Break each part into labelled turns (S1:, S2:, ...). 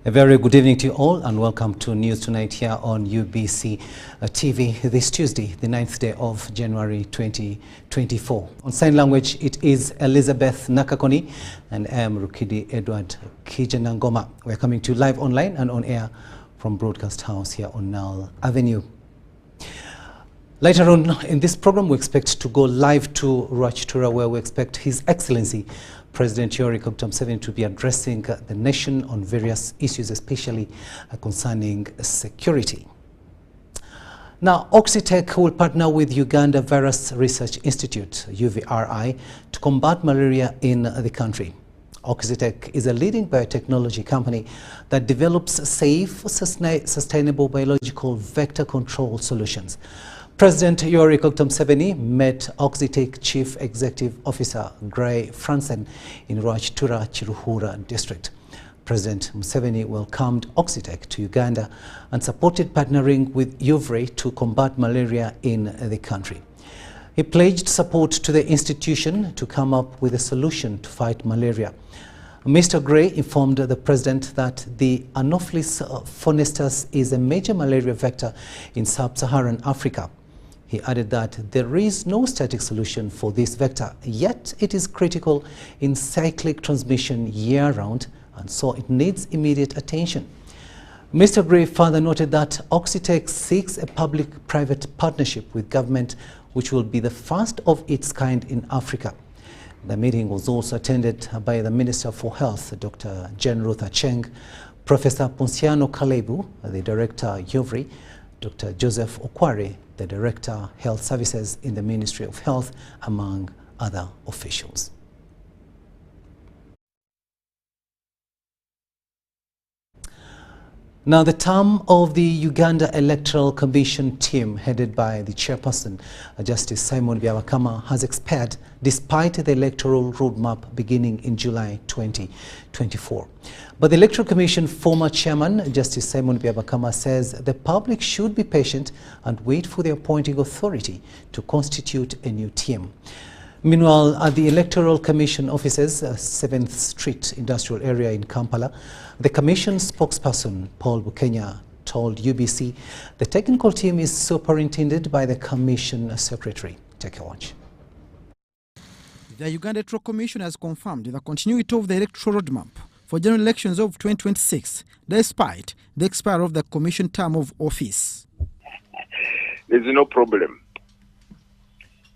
S1: A very good evening to you all and welcome to News Tonight here on UBC TV this Tuesday, the 9th day of January 2024. On sign language, it is Elizabeth Nakakoni and I am Rukidi Edward Kijanangoma. We're coming to you live online and on air from Broadcast House here on Nile Avenue. Later on in this program, we expect to go live to Rwachtura, where we expect His Excellency President Yoweri Museveni to be addressing the nation on various issues, especially concerning security. Now, Oxitec will partner with Uganda Virus Research Institute, UVRI, to combat malaria in the country. Oxitec is a leading biotechnology company that develops safe, sustainable biological vector control solutions. President Yoweri Museveni met Oxitec Chief Executive Officer Gray Fransen in Rwachtura, Chiruhura district. President Museveni welcomed Oxitec to Uganda and supported partnering with UVRI to combat malaria in the country. He pledged support to the institution to come up with a solution to fight malaria. Mr. Gray informed the President that the Anopheles funestus is a major malaria vector in sub-Saharan Africa. He added that there is no static solution for this vector, yet it is critical in cyclic transmission year-round, and so it needs immediate attention. Mr. Gray further noted that Oxitec seeks a public-private partnership with government, which will be the first of its kind in Africa. The meeting was also attended by the Minister for Health, Dr. Jane Ruth Acheng, Professor Ponciano Kalebu, the Director UVRI, Dr. Joseph Okware, the Director Health Services in the Ministry of Health, among other officials. Now, the term of the Uganda Electoral Commission team, headed by the chairperson, Justice Simon Byabakama, has expired despite the electoral roadmap beginning in July 2024. But the Electoral Commission former chairman, Justice Simon Byabakama, says the public should be patient and wait for the appointing authority to constitute a new team. Meanwhile, at the Electoral Commission offices, 7th Street Industrial Area in Kampala, the Commission spokesperson, Paul Bukenya, told UBC the technical team is superintended by the Commission Secretary. Take a watch.
S2: The Uganda Electoral Commission has confirmed the continuity of the electoral roadmap for general elections of 2026, despite the expiry of the Commission term of office.
S3: There's no problem.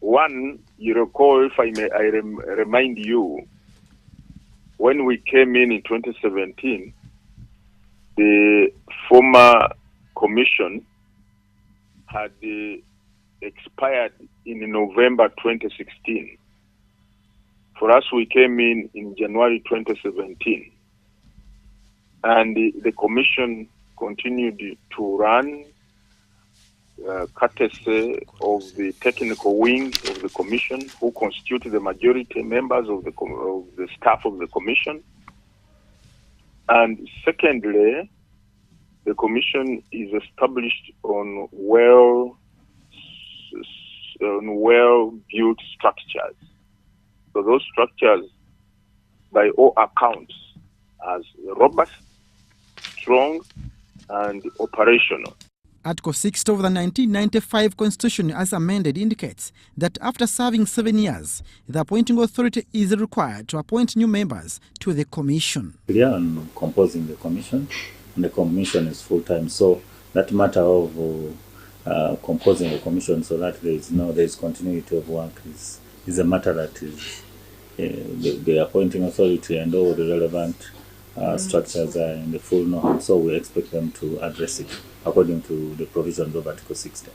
S3: One, you recall, if I may remind you, when we came in 2017, the former commission had expired in November 2016. For us, we came in January 2017. And the commission continued to run courtesy of the technical wing of the commission, who constitute the majority members of the staff of the commission. And secondly, the commission is established on well-built structures. So those structures, by all accounts, are robust, strong, and operational.
S2: Article 60 of the 1995 Constitution, as amended, indicates that after serving 7 years, the appointing authority is required to appoint new members to the Commission.
S4: We are on composing the Commission, and the Commission is full-time. So that matter of composing the Commission so that there is continuity of work is a matter that is the appointing authority and all the relevant structures are in the full know-how, so we expect them to address it according to the provisions of Article 60.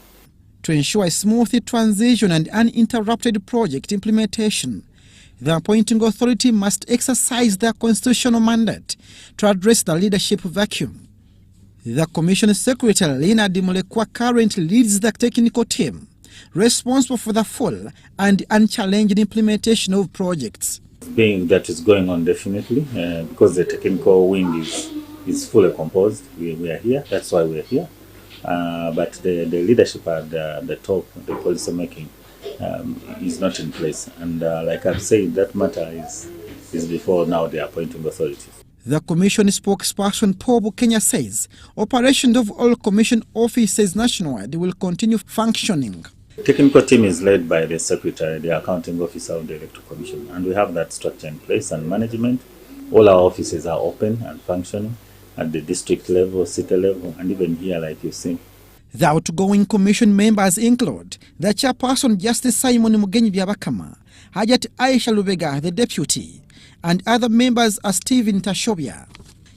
S2: To ensure a smooth transition and uninterrupted project implementation, the appointing authority must exercise their constitutional mandate to address the leadership vacuum. The Commission Secretary, Lina Dimulekwa, currently leads the technical team responsible for the full and unchallenged implementation of projects.
S4: Being that is going on definitely, because the technical wing is fully composed. We are here, that's why we are here. But the leadership at the top, the policy making, is not in place. And like I've said, that matter is before now the appointing authorities.
S2: The Commission spokesperson Paul Bukenya says operations of all Commission offices nationwide will continue functioning.
S4: The technical team is led by the Secretary, the Accounting Officer of the Electoral Commission, and we have that structure in place and management. All our offices are open and functioning at the district level, city level, and even here, like you see.
S2: The outgoing Commission members include the Chairperson Justice Simon Mugenyi Byabakama, Hajat Aisha Lubega, the Deputy, and other members are Stephen Tashobia,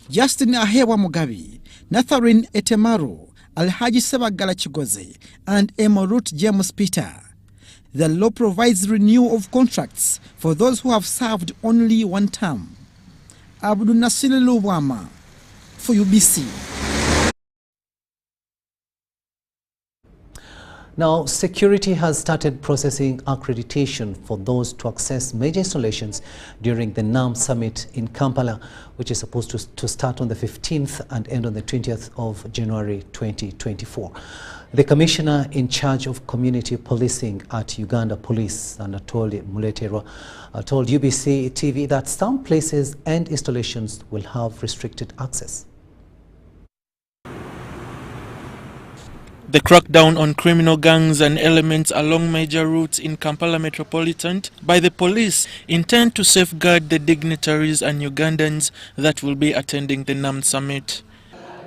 S2: Justin Ahewa Mugabi, Natharin Etemaru, Alhaji Sebagala Chigoze, and Emorut James Peter. The law provides renewal of contracts for those who have served only one term. Abdul Nasir Luwama for UBC.
S1: Now, security has started processing accreditation for those to access major installations during the NAM Summit in Kampala, which is supposed to start on the 15th and end on the 20th of January 2024. The commissioner in charge of community policing at Uganda Police, Anatoli Muleterwa, told UBC TV that some places and installations will have restricted access.
S5: The crackdown on criminal gangs and elements along major routes in Kampala Metropolitan by the police intend to safeguard the dignitaries and Ugandans that will be attending the NAM Summit.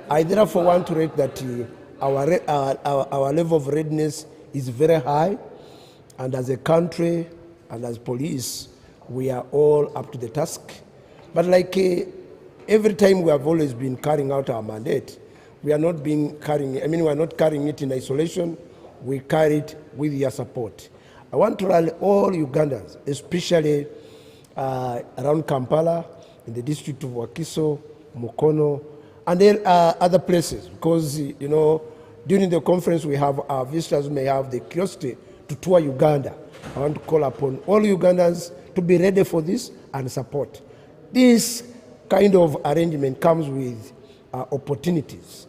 S6: I therefore want to rate that our level of readiness is very high, and as a country and as police, we are all up to the task. But like every time we have always been carrying out our mandate, we are not carrying it in isolation, we carry it with your support. I want to rally all Ugandans, especially around Kampala, in the district of Wakiso, Mukono, and other places, because, you know, during the conference we have our visitors may have the curiosity to tour Uganda. I want to call upon all Ugandans to be ready for this and support. This kind of arrangement comes with opportunities.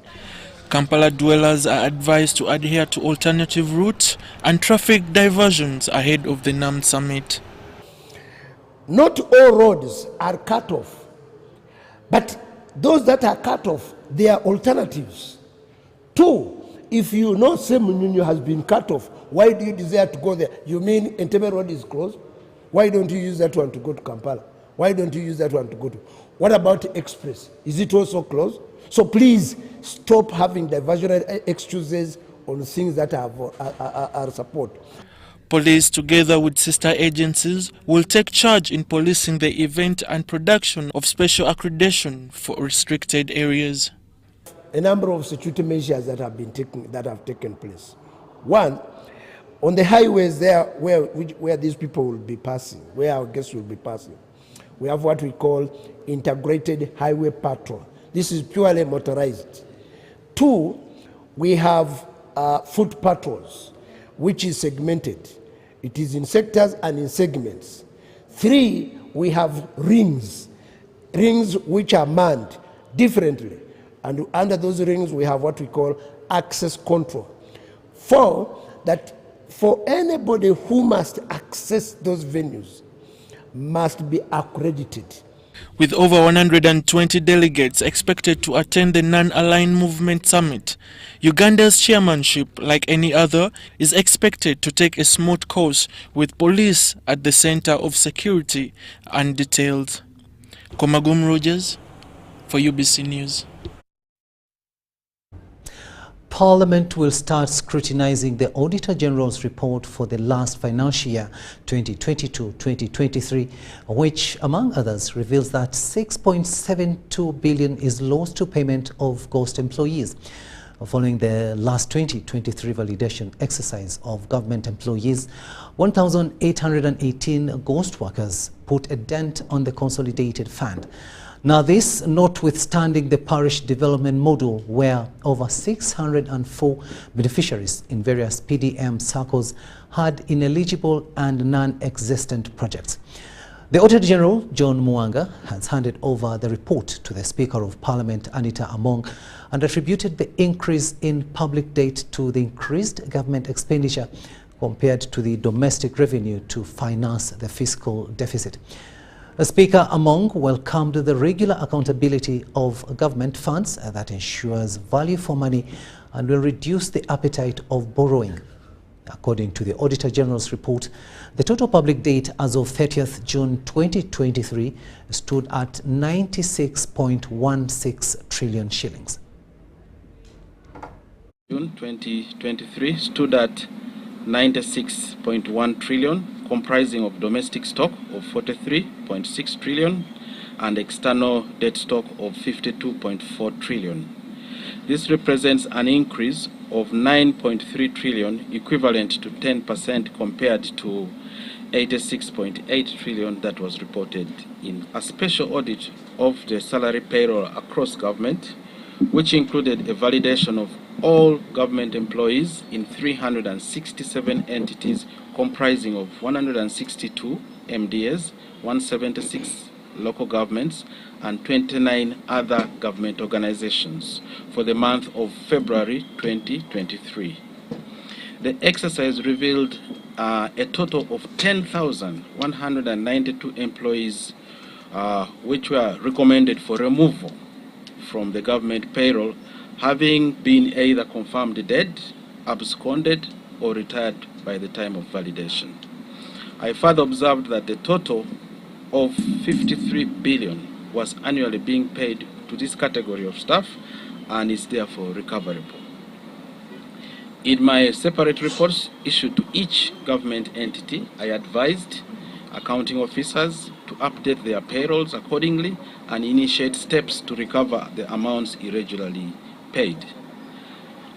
S5: Kampala dwellers are advised to adhere to alternative routes and traffic diversions ahead of the NAM Summit.
S6: Not all roads are cut off, but those that are cut off, they are alternatives. Two, if you know Semunyunyu has been cut off, why do you desire to go there? You mean Entebbe Road is closed? Why don't you use that one to go to Kampala? Why don't you use that one to go to? What about Express? Is it also closed? So please stop having diversionary excuses on things that are support.
S5: Police, together with sister agencies, will take charge in policing the event and production of special accreditation for restricted areas.
S6: A number of security measures that have taken place. One, on the highways there where these people will be passing, where our guests will be passing, we have what we call integrated highway patrol. This is purely motorized. Two, we have foot patrols, which is segmented. It is in sectors and in segments. Three, we have rings which are manned differently. And under those rings, we have what we call access control. Four, that for anybody who must access those venues must be accredited.
S5: With over 120 delegates expected to attend the Non-Aligned Movement Summit, Uganda's chairmanship, like any other, is expected to take a smooth course with police at the center of security and details. Komagum Rogers for UBC News.
S1: Parliament will start scrutinizing the Auditor General's report for the last financial year, 2022-2023, which, among others, reveals that 6.72 billion is lost to payment of ghost employees. Following the last 2023 validation exercise of government employees, 1,818 ghost workers put a dent on the consolidated fund. Now this notwithstanding the parish development model where over 604 beneficiaries in various PDM circles had ineligible and non-existent projects. The Auditor General, John Muanga, has handed over the report to the Speaker of Parliament, Anita Among, and attributed the increase in public debt to the increased government expenditure compared to the domestic revenue to finance the fiscal deficit. A Speaker Among welcomed the regular accountability of government funds that ensures value for money and will reduce the appetite of borrowing. According to the Auditor General's report, the total public debt as of 30th June 2023 stood at 96.16 trillion shillings.
S7: June 2023 stood at 96.1 trillion, comprising of domestic stock of 43.6 trillion and external debt stock of 52.4 trillion. This represents an increase of 9.3 trillion, equivalent to 10% compared to 86.8 trillion that was reported in a special audit of the salary payroll across government, which included a validation of all government employees in 367 entities comprising of 162 MDAs, 176 local governments, and 29 other government organizations for the month of February 2023. The exercise revealed a total of 10,192 employees which were recommended for removal from the government payroll, having been either confirmed dead, absconded, or retired by the time of validation. I further observed that the total of 53 billion was annually being paid to this category of staff and is therefore recoverable. In my separate reports issued to each government entity, I advised accounting officers to update their payrolls accordingly and initiate steps to recover the amounts irregularly paid.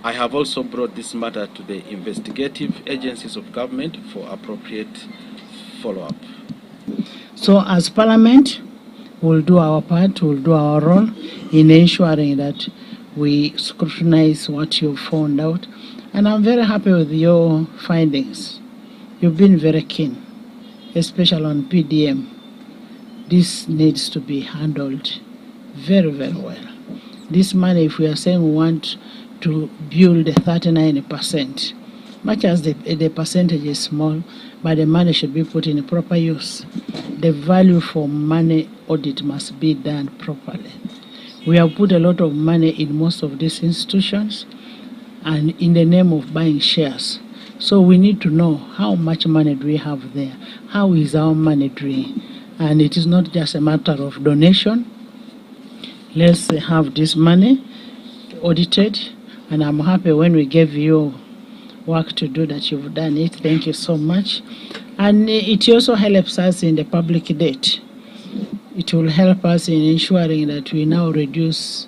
S7: I have also brought this matter to the investigative agencies of government for appropriate follow-up.
S8: So as Parliament, we'll do our part, we'll do our role in ensuring that we scrutinize what you've found out. And I'm very happy with your findings. You've been very keen, especially on PDM. This needs to be handled very, very well. This money, if we are saying we want to build 39%, much as the percentage is small, but the money should be put in proper use. The value for money audit must be done properly. We have put a lot of money in most of these institutions and in the name of buying shares. So we need to know how much money do we have there, how is our money doing, and it is not just a matter of donation. Let's have this money audited, and I'm happy when we gave you work to do that you've done it. Thank you so much. And it also helps us in the public debt. It will help us in ensuring that we now reduce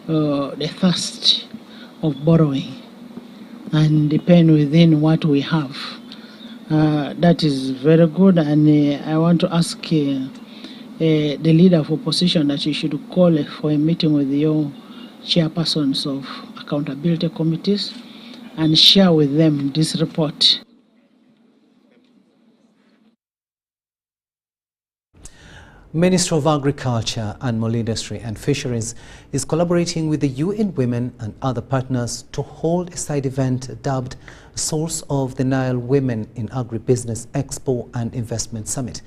S8: the thirst of borrowing and depend within what we have. That is very good, and I want to ask the leader of opposition that you should call for a meeting with your chairpersons of accountability committees and share with them this report.
S1: Ministry of Agriculture, Animal Industry and Fisheries is collaborating with the UN Women and other partners to hold a side event dubbed Source of the Nile Women in Agribusiness Expo and Investment Summit.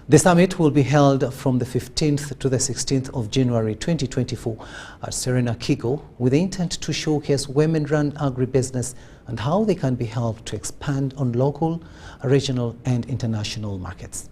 S1: The summit will be held from the 15th to the 16th of January 2024 at Serena Kigo, with the intent to showcase women-run agribusiness and how they can be helped to expand on local, regional and international markets.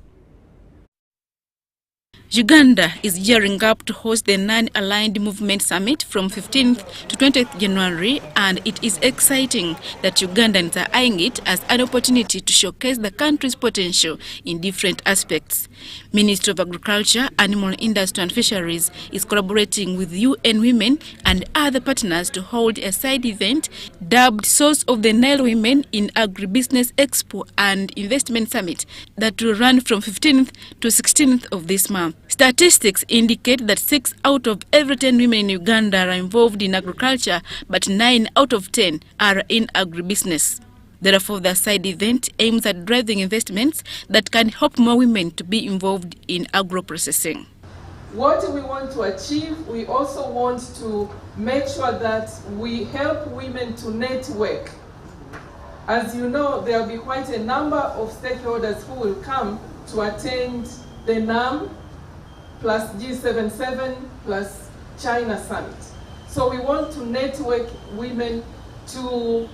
S9: Uganda is gearing up to host the Non-Aligned Movement Summit from 15th to 20th January, and it is exciting that Ugandans are eyeing it as an opportunity to showcase the country's potential in different aspects. Ministry of Agriculture, Animal Industry and Fisheries is collaborating with UN Women and other partners to hold a side event dubbed Source of the Nile Women in Agribusiness Expo and Investment Summit that will run from 15th to 16th of this month. Statistics indicate that 6 out of every 10 women in Uganda are involved in agriculture, but 9 out of 10 are in agribusiness. Therefore, the side event aims at driving investments that can help more women to be involved in agro-processing.
S10: What we want to achieve, we also want to make sure that we help women to network. As you know, there will be quite a number of stakeholders who will come to attend the NAM plus G77 plus China Summit. So we want to network women to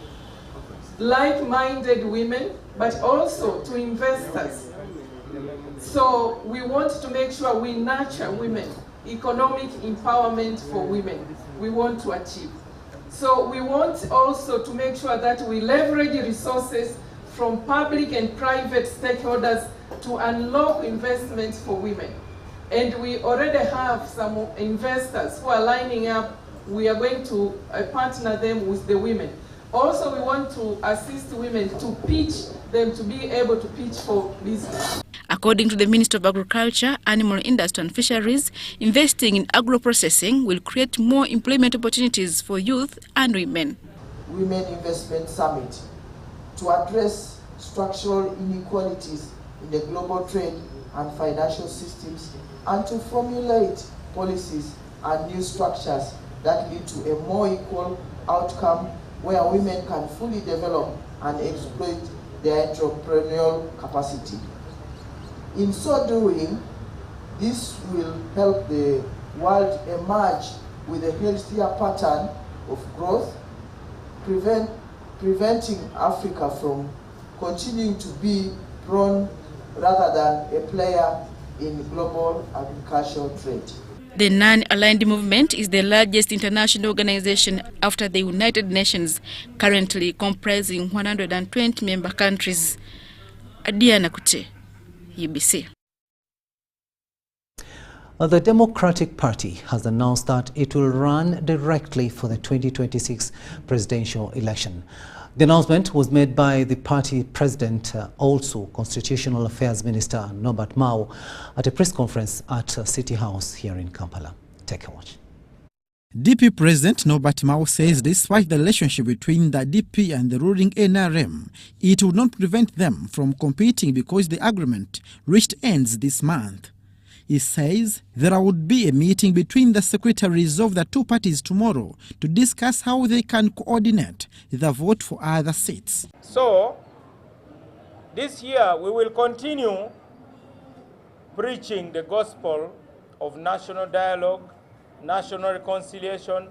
S10: like-minded women, but also to investors. So we want to make sure we nurture women, economic empowerment for women we want to achieve. So we want also to make sure that we leverage resources from public and private stakeholders to unlock investments for women. And we already have some investors who are lining up. We are going to partner them with the women. Also, we want to assist women to pitch them to be able to pitch for business.
S9: According to the Minister of Agriculture, Animal Industry and Fisheries, investing in agro-processing will create more employment opportunities for youth and women.
S11: Women Investment Summit to address structural inequalities in the global trade and financial systems and to formulate policies and new structures that lead to a more equal outcome where women can fully develop and exploit their entrepreneurial capacity. In so doing, this will help the world emerge with a healthier pattern of growth, preventing Africa from continuing to be prone rather than a player in global agricultural trade.
S9: The Non-Aligned Movement is the largest international organization after the United Nations, currently comprising 120 member countries. Adiana Kute, UBC.
S1: The Democratic Party has announced that it will run directly for the 2026 presidential election. The announcement was made by the party president, also Constitutional Affairs Minister Norbert Mao, at a press conference at City House here in Kampala. Take a watch.
S2: DP President Norbert Mao says despite the relationship between the DP and the ruling NRM, it would not prevent them from competing because the agreement reached ends this month. He says there would be a meeting between the secretaries of the two parties tomorrow to discuss how they can coordinate the vote for other seats.
S12: So, this year we will continue preaching the gospel of national dialogue, national reconciliation,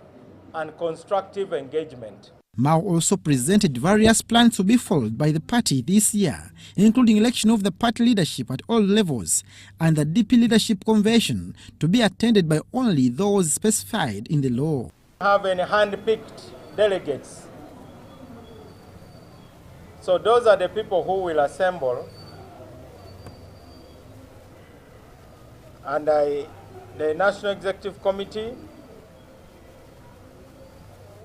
S12: and constructive engagement.
S2: Mao also presented various plans to be followed by the party this year, including election of the party leadership at all levels and the DP leadership convention to be attended by only those specified in the law.
S12: Have any hand-picked delegates. So those are the people who will assemble, and the National Executive Committee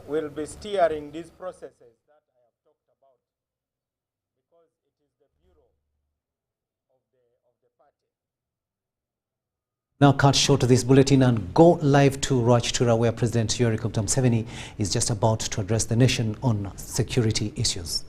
S12: will be steering these processes that I have talked about, because it is the bureau of the party.
S1: Now cut short of this bulletin and go live to Rwachtura, where President Yoweri Museveni is just about to address the nation on security issues.